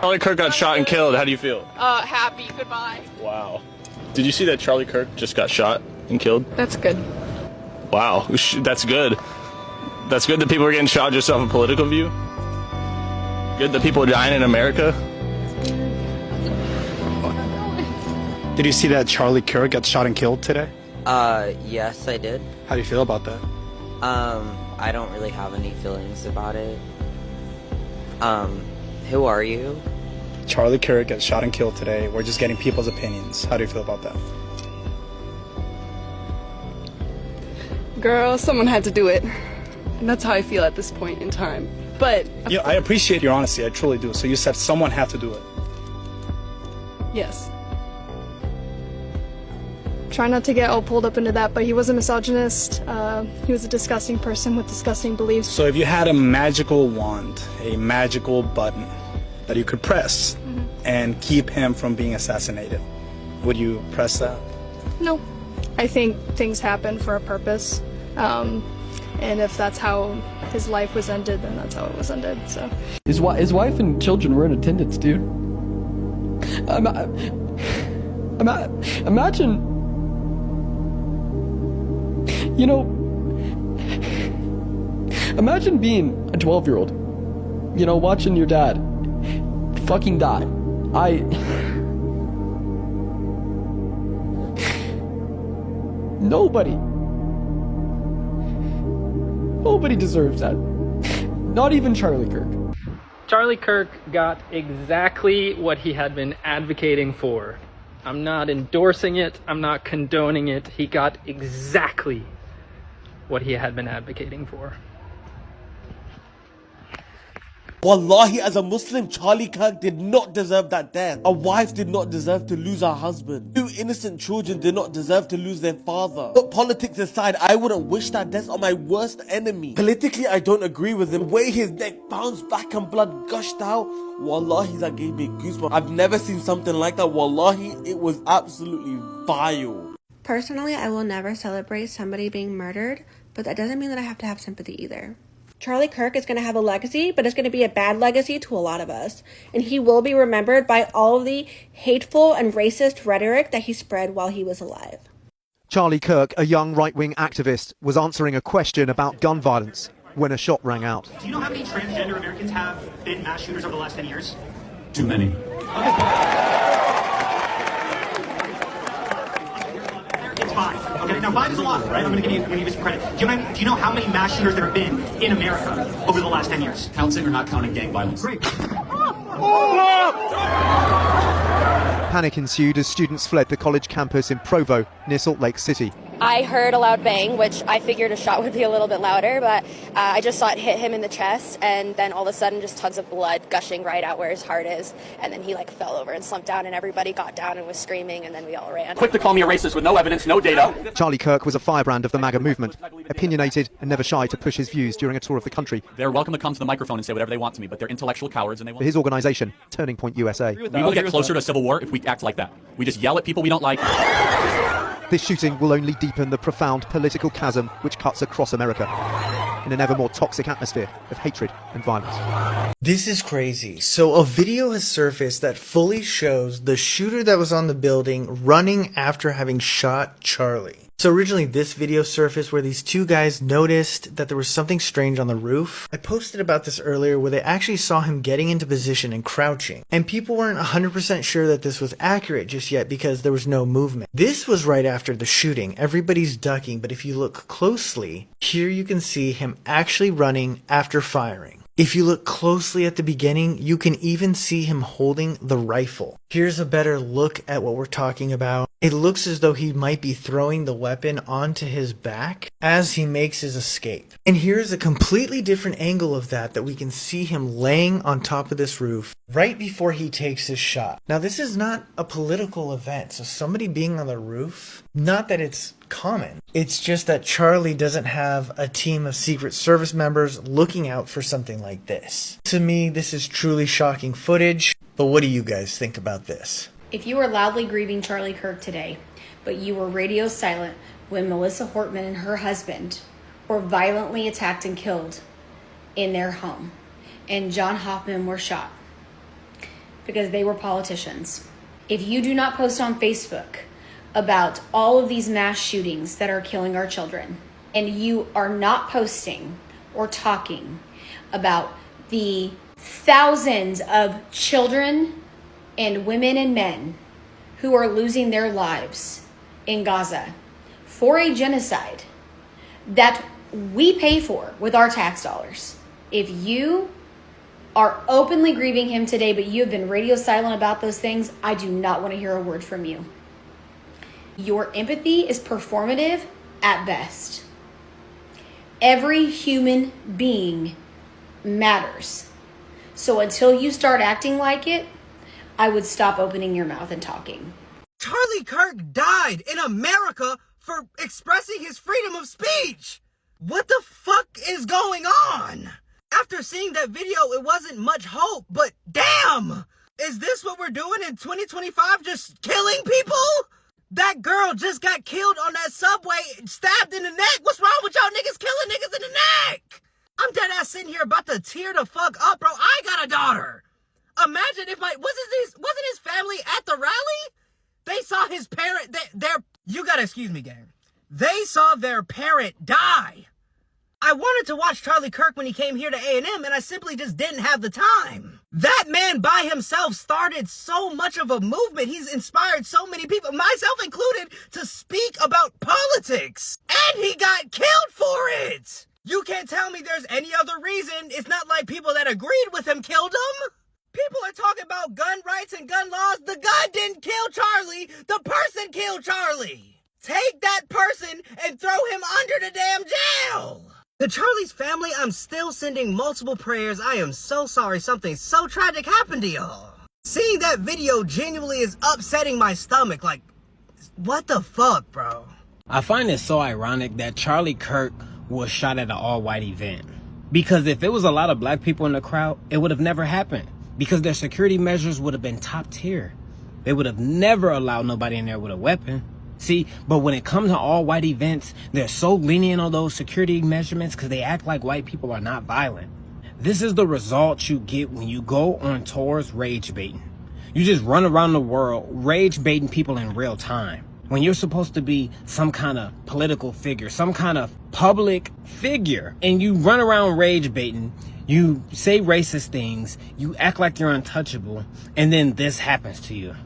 Charlie Kirk got shot and killed. How do you feel? Happy. Goodbye. Wow. Did you see that Charlie Kirk just got shot and killed? That's good. Wow. That's good. That's good that people are getting shot just off a political view. Good that people are dying in America. Did you see that Charlie Kirk got shot and killed today? Yes, I did. How do you feel about that? I don't really have any feelings about it. Who are you? Charlie Kirk got shot and killed today. We're just getting people's opinions. How do you feel about that? Girl, someone had to do it. And that's how I feel at this point in time. But Yeah, I appreciate your honesty. I truly do. So you said someone had to do it. yes. Try not to get all pulled up into that, but he was a misogynist. He was a disgusting person with disgusting beliefs. So if you had a magical wand, a magical button that you could press and keep him from being assassinated, would you press that? No. I think things happen for a purpose. And if that's how his life was ended, then that's how it was ended, so. His wife and children were in attendance, dude. Imagine, you know, imagine being a 12-year-old, you know, watching your dad fucking die. Nobody deserves that. Not even Charlie Kirk. Charlie Kirk got exactly what he had been advocating for. I'm not endorsing it. I'm not condoning it. He got exactly what he had been advocating for. Wallahi, as a Muslim, Charlie Kirk did not deserve that death. A wife did not deserve to lose her husband. Two innocent children did not deserve to lose their father. But politics aside, I wouldn't wish that death on my worst enemy. Politically, I don't agree with him. The way his neck bounced back and blood gushed out, wallahi, that gave me goosebumps. I've never seen something like that. Wallahi, it was absolutely vile. Personally, I will never celebrate somebody being murdered, but that doesn't mean that I have to have sympathy either. Charlie Kirk is going to have a legacy, but it's going to be a bad legacy to a lot of us. And he will be remembered by all of the hateful and racist rhetoric that he spread while he was alive. Charlie Kirk, a young right-wing activist, was answering a question about gun violence when a shot rang out. Do you know how many transgender Americans have been mass shooters over the last 10 years? Too many. It's 5. Okay, now 5 is a lot, right? I'm going to give you some credit. Do you know how many mass shooters there have been in America over the last 10 years? Counting or not counting gang violence? Great. Panic ensued as students fled the college campus in Provo, near Salt Lake City. I heard a loud bang, which I figured a shot would be a little bit louder, but I just saw it hit him in the chest, and then all of a sudden just tons of blood gushing right out where his heart is, and then he fell over and slumped down, and everybody got down and was screaming, and then we all ran. Quick to call me a racist with no evidence, no data. Charlie Kirk was a firebrand of the MAGA movement, opinionated and never shy to push his views during a tour of the country. They're welcome to come to the microphone and say whatever they want to me, but they're intellectual cowards and they For won't. his organisation, Turning Point USA. We will get closer to civil war if we act like that. We just yell at people we don't like. This shooting will only deepen the profound political chasm which cuts across America in an ever more toxic atmosphere of hatred and violence. This is crazy. So a video has surfaced that fully shows the shooter that was on the building running after having shot Charlie. So originally this video surfaced where these two guys noticed that there was something strange on the roof. I posted about this earlier where they actually saw him getting into position and crouching. And people weren't 100% sure that this was accurate just yet because there was no movement. This was right after the shooting. Everybody's ducking, but if you look closely, here you can see him actually running after firing. If you look closely at the beginning, you can even see him holding the rifle. Here's a better look at what we're talking about. It looks as though he might be throwing the weapon onto his back as he makes his escape. And here's a completely different angle of that we can see him laying on top of this roof right before he takes his shot. Now this is not a political event, so somebody being on the roof, not that it's common. It's just that Charlie doesn't have a team of Secret Service members looking out for something like this. To me, this is truly shocking footage, but what do you guys think about this? If you were loudly grieving Charlie Kirk today, but you were radio silent when Melissa Hortman and her husband were violently attacked and killed in their home, and John Hoffman were shot, because they were politicians. If you do not post on Facebook about all of these mass shootings that are killing our children, and you are not posting or talking about the thousands of children and women and men who are losing their lives in Gaza for a genocide that we pay for with our tax dollars. If you are openly grieving him today, but you have been radio silent about those things, I do not want to hear a word from you. Your empathy is performative at best. Every human being matters. So until you start acting like it, I would stop opening your mouth and talking. Charlie Kirk died in America for expressing his freedom of speech. What the fuck is going on? After seeing that video, it wasn't much hope, but damn! Is this what we're doing in 2025? Just killing people? That girl just got killed on that subway, stabbed in the neck. What's wrong with y'all niggas killing niggas in the neck? I'm dead ass sitting here about to tear the fuck up, bro. I got a daughter. Imagine if wasn't his family at the rally? They saw his parent, you gotta excuse me, gang. They saw their parent die. I wanted to watch Charlie Kirk when he came here to A&M, and I simply just didn't have the time. That man by himself started so much of a movement. He's inspired so many people, myself included, to speak about politics. And he got killed for it. You can't tell me there's any other reason. It's not like people that agreed with him killed him. People are talking about gun rights and gun laws. The gun didn't kill Charlie. The person killed Charlie. Take that person and throw him under the damn jail. To Charlie's family, I'm still sending multiple prayers. I am so sorry something so tragic happened to y'all. Seeing that video genuinely is upsetting my stomach. Like, what the fuck, bro? I find it so ironic that Charlie Kirk was shot at an all-white event. Because if it was a lot of black people in the crowd, it would have never happened. Because their security measures would have been top tier. They would have never allowed nobody in there with a weapon. See, but when it comes to all white events, they're so lenient on those security measurements because they act like white people are not violent. This is the result you get when you go on tours rage baiting. You just run around the world rage baiting people in real time. When you're supposed to be some kind of political figure, some kind of public figure, and you run around rage baiting, you say racist things, you act like you're untouchable, and then this happens to you.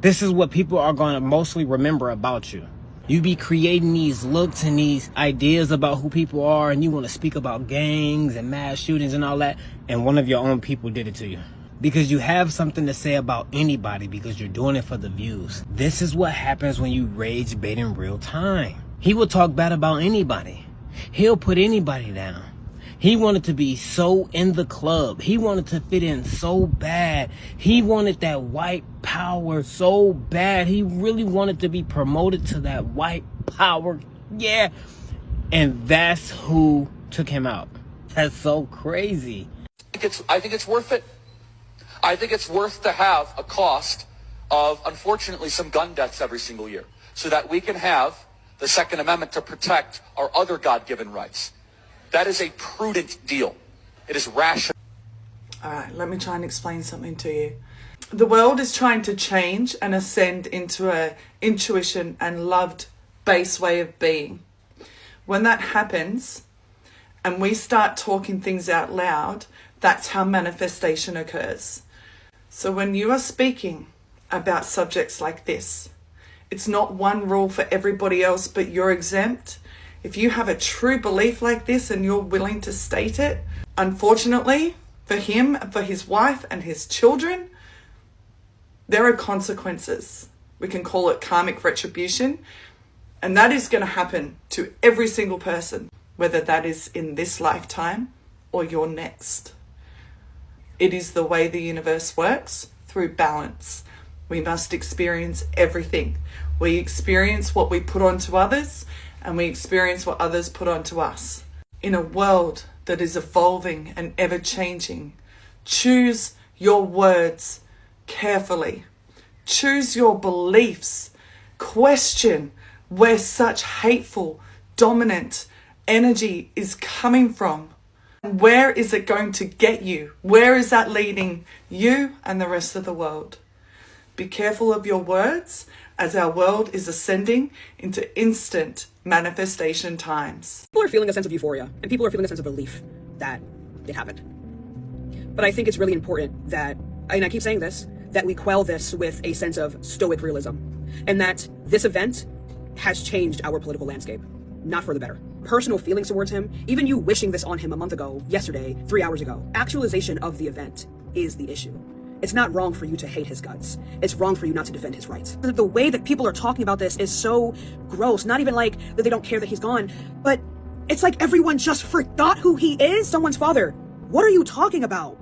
This is what people are going to mostly remember about you. You be creating these looks and these ideas about who people are, and you want to speak about gangs and mass shootings and all that, and one of your own people did it to you. Because you have something to say about anybody because you're doing it for the views. This is what happens when you rage bait in real time. He will talk bad about anybody. He'll put anybody down. He wanted to be so in the club. He wanted to fit in so bad. He wanted that white power so bad. He really wanted to be promoted to that white power. Yeah. And that's who took him out. That's so crazy. I think it's worth it. I think it's worth to have a cost of, unfortunately, some gun deaths every single year so that we can have the Second Amendment to protect our other God-given rights. That is a prudent deal. It is rational. All right, let me try and explain something to you. The world is trying to change and ascend into a intuition and loved base way of being. When that happens and we start talking things out loud, that's how manifestation occurs. So when you are speaking about subjects like this, it's not one rule for everybody else, but you're exempt. If you have a true belief like this and you're willing to state it, unfortunately for him, for his wife and his children, there are consequences. We can call it karmic retribution. And that is going to happen to every single person, whether that is in this lifetime or your next. It is the way the universe works, through balance. We must experience everything. We experience what we put onto others, and we experience what others put onto us. In a world that is evolving and ever-changing, choose your words carefully. Choose your beliefs. Question where such hateful, dominant energy is coming from. Where is it going to get you? Where is that leading you and the rest of the world? Be careful of your words as our world is ascending into instant manifestation times. People are feeling a sense of euphoria, and people are feeling a sense of relief that it happened. But I think it's really important that, and I keep saying this, that we quell this with a sense of stoic realism, and that this event has changed our political landscape, not for the better. Personal feelings towards him, even you wishing this on him a month ago, yesterday, 3 hours ago, actualization of the event is the issue. It's not wrong for you to hate his guts. It's wrong for you not to defend his rights. The way that people are talking about this is so gross. Not even like that they don't care that he's gone, but it's like everyone just forgot who he is, someone's father. What are you talking about?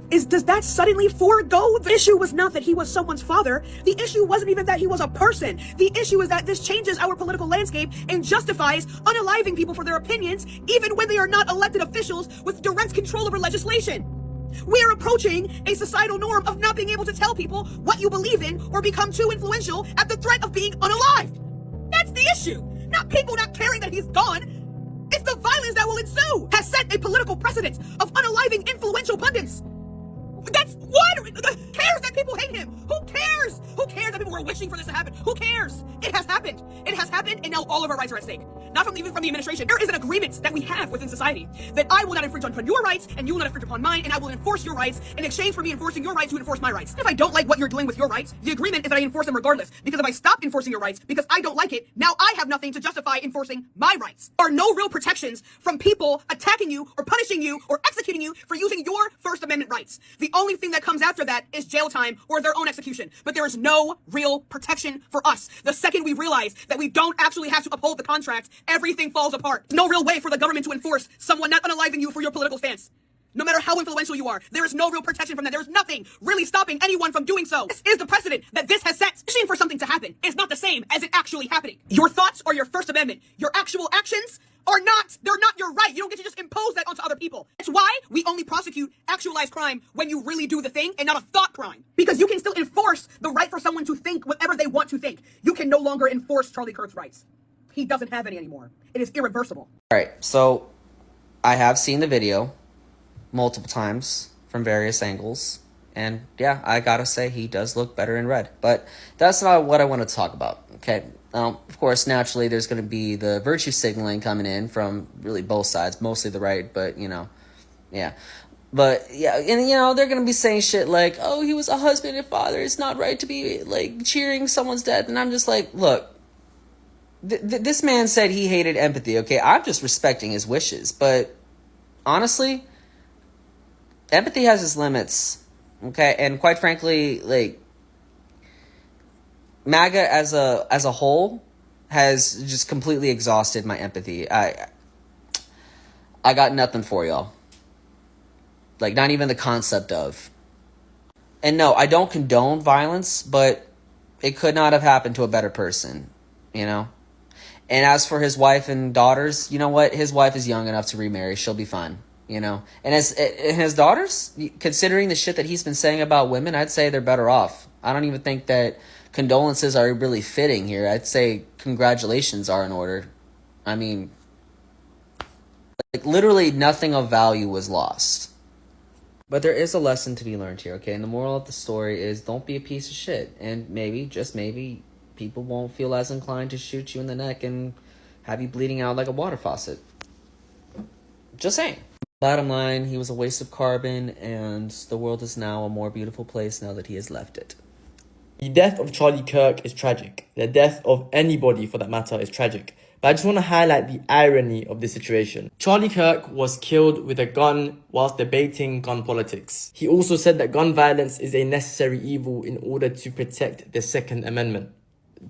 Does that suddenly forego? The issue was not that he was someone's father. The issue wasn't even that he was a person. The issue is that this changes our political landscape and justifies unaliving people for their opinions, even when they are not elected officials with direct control over legislation. We are approaching a societal norm of not being able to tell people what you believe in or become too influential at the threat of being unalived. That's the issue. Not people not caring that he's gone. It's the violence that will ensue has set a political precedent of unaliving influential pundits. That's what? Who cares that people hate him? Who cares? Who cares that people were wishing for this to happen? Who cares? It has happened. It has happened, and now all of our rights are at stake. Not even from the administration. There is an agreement that we have within society that I will not infringe on your rights, and you will not infringe upon mine, and I will enforce your rights in exchange for me enforcing your rights to enforce my rights. If I don't like what you're doing with your rights, the agreement is that I enforce them regardless. Because if I stop enforcing your rights because I don't like it, now I have nothing to justify enforcing my rights. There are no real protections from people attacking you or punishing you or executing you for using your First Amendment rights. The only thing that comes after that is jail time or their own execution. But there is no real protection for us. The second we realize that we don't actually have to uphold the contract, everything falls apart. No real way for the government to enforce someone not unaliving you for your political stance. No matter how influential you are, there is no real protection from that. There is nothing really stopping anyone from doing so. This is the precedent that this has set. Wishing for something to happen is not the same as it actually happening. Your thoughts are your First Amendment. Your actual actions are not. They're not your right. You don't get to just impose that onto other people. That's why we only prosecute actualized crime when you really do the thing and not a thought crime. Because you can still enforce the right for someone to think whatever they want to think. You can no longer enforce Charlie Kirk's rights. He doesn't have any anymore. It is irreversible. All right, so I have seen the video multiple times from various angles. And yeah, I gotta say, he does look better in red. But that's not what I want to talk about, okay? Of course, naturally, there's going to be the virtue signaling coming in from really both sides, mostly the right, but, you know, yeah. But, yeah, and, you know, they're going to be saying shit like, oh, he was a husband and father. It's not right to be, like, cheering someone's death. And I'm just like, look, this man said he hated empathy, okay? I'm just respecting his wishes. But, honestly, empathy has its limits, okay? And quite frankly, like, MAGA as a whole has just completely exhausted my empathy. I got nothing for y'all. Like, not even the concept of. And no, I don't condone violence, but it could not have happened to a better person, you know? And as for his wife and daughters, you know what? His wife is young enough to remarry. She'll be fine, you know? And his daughters, considering the shit that he's been saying about women, I'd say they're better off. I don't even think that condolences are really fitting here. I'd say congratulations are in order. I mean, like, literally nothing of value was lost. But there is a lesson to be learned here, okay? And the moral of the story is don't be a piece of shit. And maybe, just maybe, people won't feel as inclined to shoot you in the neck and have you bleeding out like a water faucet. Just saying. Bottom line, he was a waste of carbon, and the world is now a more beautiful place now that he has left it. The death of Charlie Kirk is tragic. The death of anybody, for that matter, is tragic. But I just want to highlight the irony of this situation. Charlie Kirk was killed with a gun whilst debating gun politics. He also said that gun violence is a necessary evil in order to protect the Second Amendment,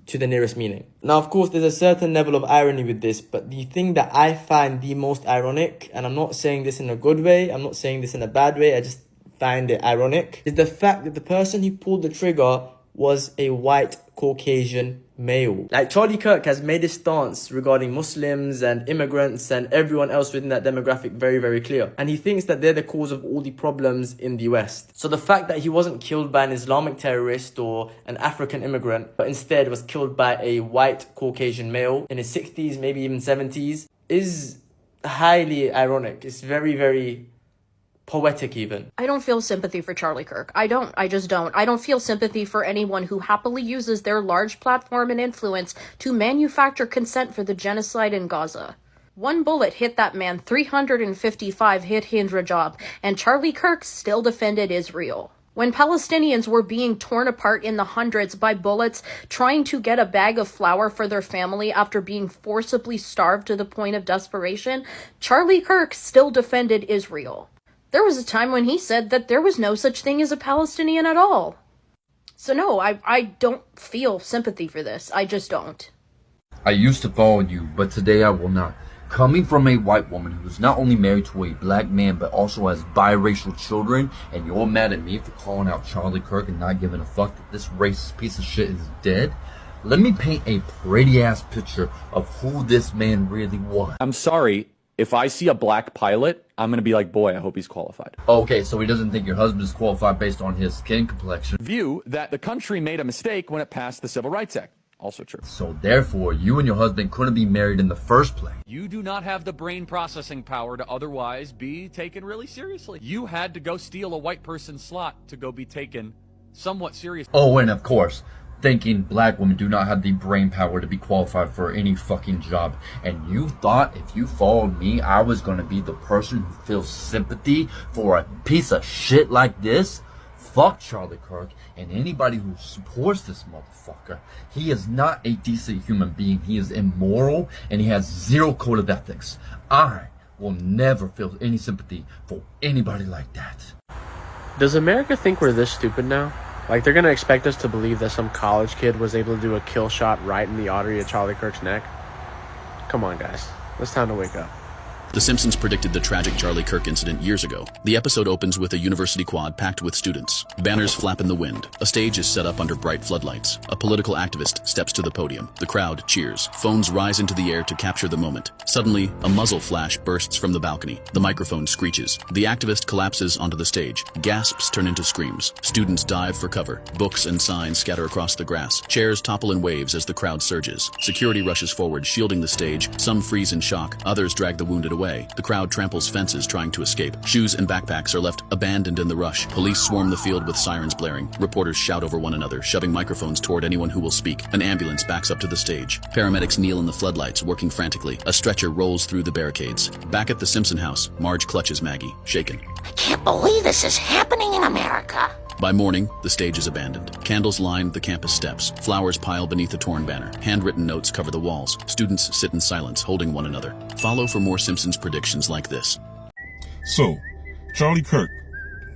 to the nearest meaning. Now, of course, there's a certain level of irony with this, but the thing that I find the most ironic, and I'm not saying this in a good way, I'm not saying this in a bad way, I just find it ironic, is the fact that the person who pulled the trigger was a white Caucasian male. Like, Charlie Kirk has made his stance regarding Muslims and immigrants and everyone else within that demographic very, very clear. And he thinks that they're the cause of all the problems in the West. So the fact that he wasn't killed by an Islamic terrorist or an African immigrant, but instead was killed by a white Caucasian male in his 60s, maybe even 70s, is highly ironic. It's very, very poetic even. I don't feel sympathy for Charlie Kirk. I just don't. I don't feel sympathy for anyone who happily uses their large platform and influence to manufacture consent for the genocide in Gaza. One bullet hit that man, 355 hit Hindra job, and Charlie Kirk still defended Israel. When Palestinians were being torn apart in the hundreds by bullets trying to get a bag of flour for their family after being forcibly starved to the point of desperation, Charlie Kirk still defended Israel. There was a time when he said that there was no such thing as a Palestinian at all. So no, I don't feel sympathy for this. I just don't. I used to follow you, but today I will not. Coming from a white woman who is not only married to a black man, but also has biracial children, and you're mad at me for calling out Charlie Kirk and not giving a fuck that this racist piece of shit is dead? Let me paint a pretty-ass picture of who this man really was. I'm sorry. If I see a black pilot, I'm going to be like, boy, I hope he's qualified. Okay, so he doesn't think your husband is qualified based on his skin complexion. View that the country made a mistake when it passed the Civil Rights Act. Also true. So therefore, you and your husband couldn't be married in the first place. You do not have the brain processing power to otherwise be taken really seriously. You had to go steal a white person's slot to go be taken somewhat seriously. Oh, and of course, thinking black women do not have the brain power to be qualified for any fucking job. And you thought if you followed me, I was going to be the person who feels sympathy for a piece of shit like this? Fuck Charlie Kirk and anybody who supports this motherfucker. He is not a decent human being. He is immoral and he has zero code of ethics. I will never feel any sympathy for anybody like that. Does America think we're this stupid now? Like, they're gonna expect us to believe that some college kid was able to do a kill shot right in the artery of Charlie Kirk's neck? Come on, guys. It's time to wake up. The Simpsons predicted the tragic Charlie Kirk incident years ago. The episode opens with a university quad packed with students. Banners flap in the wind. A stage is set up under bright floodlights. A political activist steps to the podium. The crowd cheers. Phones rise into the air to capture the moment. Suddenly, a muzzle flash bursts from the balcony. The microphone screeches. The activist collapses onto the stage. Gasps turn into screams. Students dive for cover. Books and signs scatter across the grass. Chairs topple in waves as the crowd surges. Security rushes forward, shielding the stage. Some freeze in shock. Others drag the wounded away. The crowd tramples fences trying to escape. Shoes and backpacks are left abandoned in the rush. Police swarm the field with sirens blaring. Reporters shout over one another, shoving microphones toward anyone who will speak. An ambulance backs up to the stage. Paramedics kneel in the floodlights, working frantically. A stretcher rolls through the barricades. Back at the Simpson house, Marge clutches Maggie, shaken. I can't believe this is happening in America. By morning, the stage is abandoned. Candles line the campus steps. Flowers pile beneath a torn banner. Handwritten notes cover the walls. Students sit in silence, holding one another. Follow for more Simpsons predictions like this. So, Charlie Kirk.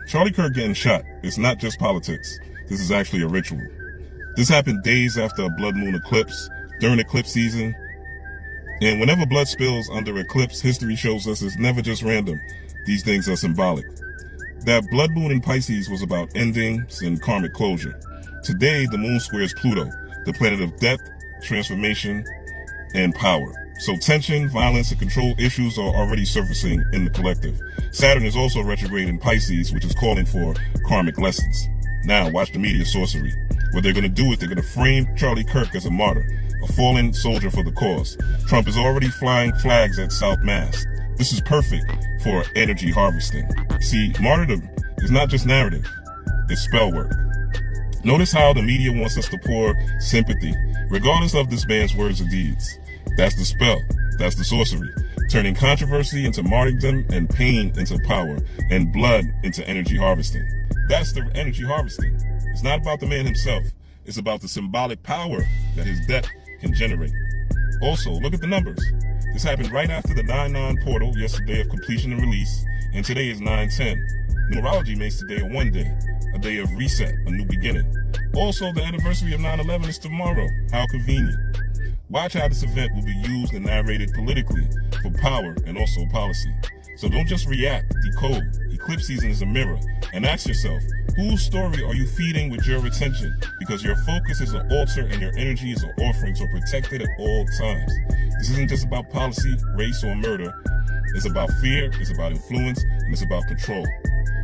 Charlie Kirk getting shot is not just politics. This is actually a ritual. This happened days after a blood moon eclipse, during eclipse season. And whenever blood spills under eclipse, history shows us it's never just random. These things are symbolic. That blood moon in Pisces was about endings and karmic closure. Today, the moon squares Pluto, the planet of death, transformation, and power. So tension, violence, and control issues are already surfacing in the collective. Saturn is also retrograde in Pisces, which is calling for karmic lessons. Now, watch the media sorcery. What they're going to do is they're going to frame Charlie Kirk as a martyr, a fallen soldier for the cause. Trump is already flying flags at South Mass. This is perfect for energy harvesting. See, martyrdom is not just narrative, it's spell work. Notice how the media wants us to pour sympathy, regardless of this man's words or deeds. That's the spell, that's the sorcery, turning controversy into martyrdom and pain into power and blood into energy harvesting. That's the energy harvesting. It's not about the man himself, it's about the symbolic power that his death can generate. Also, look at the numbers. This happened right after the 9/9 portal yesterday of completion and release, and today is 9/10. Numerology makes today a one day, a day of reset, a new beginning. Also, the anniversary of 9/11 is tomorrow. How convenient. Watch how this event will be used and narrated politically for power and also policy. So don't just react, decode. Eclipse season is a mirror, and ask yourself, whose story are you feeding with your attention? Because your focus is an altar and your energy is an offering, so protect it at all times. This isn't just about policy, race, or murder. It's about fear, it's about influence, and it's about control.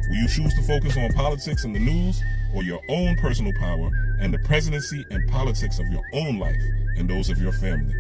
Will you choose to focus on politics and the news, or your own personal power and the presidency and politics of your own life and those of your family?